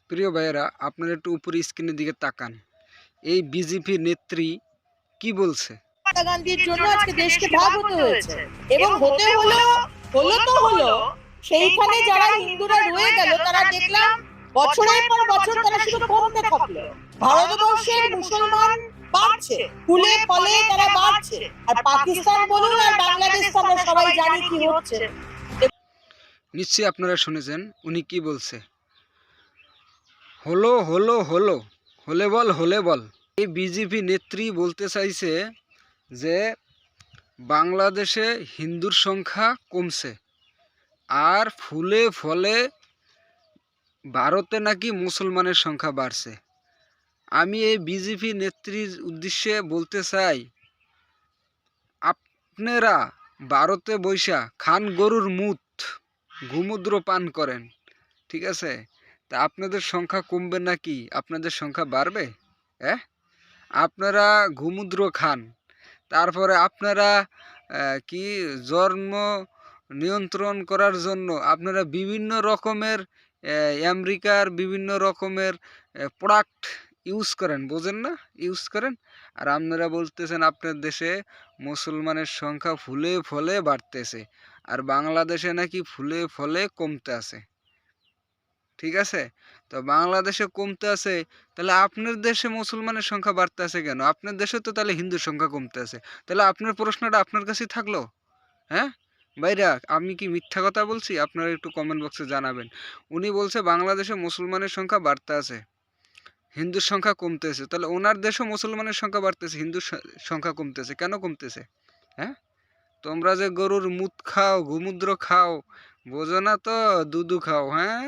প্রিয় ভাইয়েরা, আপনারা একটু উপরে স্ক্রিনের দিকে তাকান। এই বিজেপি নেত্রী কি বলছে? মহাত্মা গান্ধীর জন্য আজকে দেশকে ভাগ হতে হয়েছে এবং হতে হলো হলো তো হলো সেইখানে যারা হিন্দুরা রয়ে গেল তারা দেখলাম বছরের পর বছর তারা শুধু কমতে থাকলো। ভারতবর্ষের মুসলমান বাড়ছে, ফুলে ফলে তারা বাড়ছে, আর পাকিস্তান বলুন আর বাংলাদেশ তো আমরা সবাই জানি কি হচ্ছে। নিশ্চয়ই আপনারা শুনেছেন উনি কি বলছে। হলো হলো হলো, হলে বল হলে বল। এই বিজেপি নেত্রী বলতে চাইছে যে বাংলাদেশে হিন্দুর সংখ্যা কমছে, আর ফুলে ফলে ভারতে নাকি মুসলমানের সংখ্যা বাড়ছে। আমি এই বিজেপি নেত্রীর উদ্দেশ্যে বলতে চাই, আপনারা ভারতে বৈশা খান গরুর মুত, গোমূত্র পান করেন, ঠিক আছে? তা আপনাদের সংখ্যা কমবে নাকি আপনাদের সংখ্যা বাড়বে? আপনারা গোমূত্র খান, তারপরে আপনারা কি জন্ম নিয়ন্ত্রণ করার জন্য আপনারা বিভিন্ন রকমের আমেরিকার বিভিন্ন রকমের প্রোডাক্ট ইউজ করেন, বোঝেন না? ইউজ করেন। আর আপনারা বলতেছেন আপনার দেশে মুসলমানের সংখ্যা ফুলে ফলে বাড়তেছে, আর বাংলাদেশে নাকি ফুলে ফলে কমতে আছে, ঠিক আছে? তো বাংলাদেশে কমতে আছে, তাহলে আপনার দেশে মুসলমানের সংখ্যা বাড়তে আছে কেন? আপনার দেশে তো তাহলে হিন্দুর সংখ্যা কমতে আছে। তাহলে আপনার প্রশ্নটা আপনার কাছেই থাকলো। হ্যাঁ ভাইরা, আমি কি মিথ্যা কথা বলছি? আপনারা একটু কমেন্ট বক্সে জানাবেন। উনি বলছে বাংলাদেশে মুসলমানের সংখ্যা বাড়তে আছে, হিন্দুর সংখ্যা কমতেছে। তাহলে ওনার দেশে মুসলমানের সংখ্যা বাড়তেছে, হিন্দুর সংখ্যা কমতেছে কেন? কমতেছে হ্যাঁ? তোমরা যে গরুর মুত খাও, গোমূত্র খাও, বোঝো না তো? দুধু খাও, হ্যাঁ।